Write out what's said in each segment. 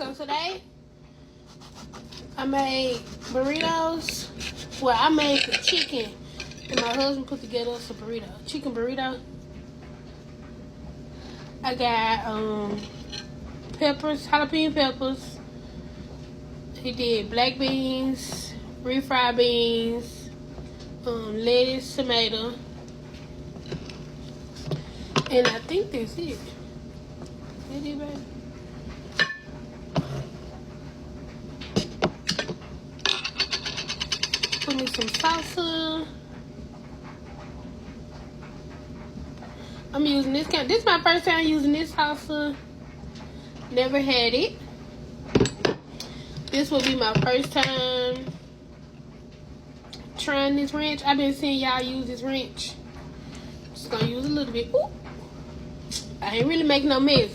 So today, I made burritos. Well, I made the chicken, and my husband put together some burrito, chicken burrito. I got peppers, jalapeno peppers. He did black beans, refried beans, lettuce, tomato, and I think that's it. That it, baby? Put me some salsa. I'm using this kind. This is my first time using this salsa. Never had it. This will be my first time trying this ranch. I've been seeing y'all use this ranch. Just gonna use a little bit. Ooh. I ain't really making no mess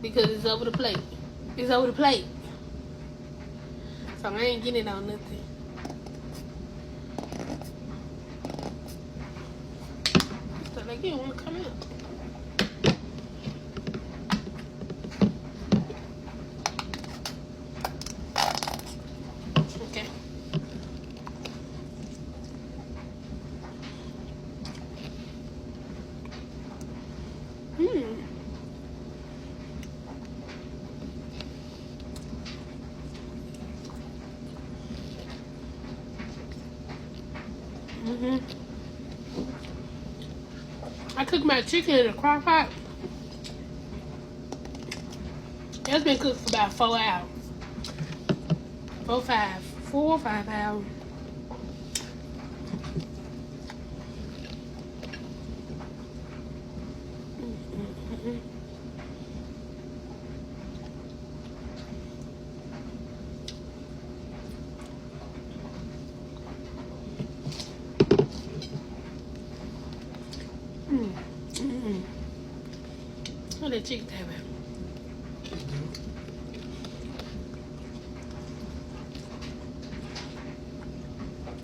because it's over the plate. It's over the plate. So I ain't getting it on nothing. So like you don't want to come out. Okay. I cooked my chicken in a crock pot. It's been cooked for about 4 hours. 4 or 5 hours. What that chicken taste like?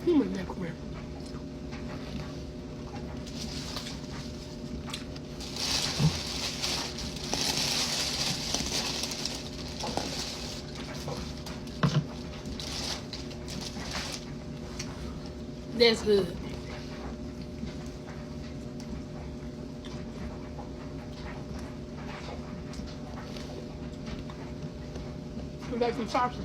My neck, man. That's good. We got some sauces.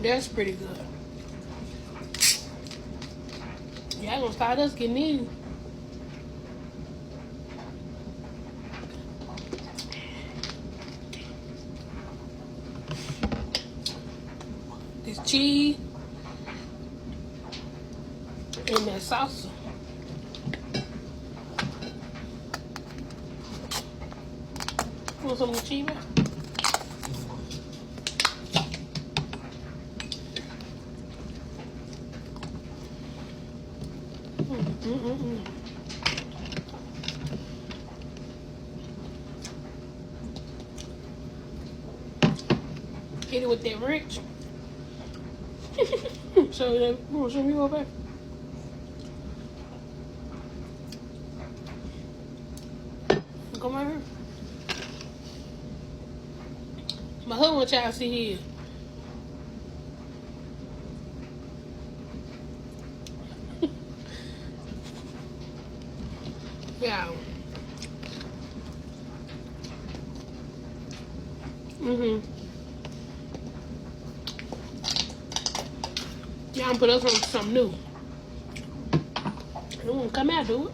That's pretty good. Y'all gonna start us getting in. This cheese and that salsa. Want some cheese? Hit it with that ranch. So that, you want to show me go back? Come right here. My husband wants y'all to see here. Yeah. Y'all put us on something new. It won't come out, do it?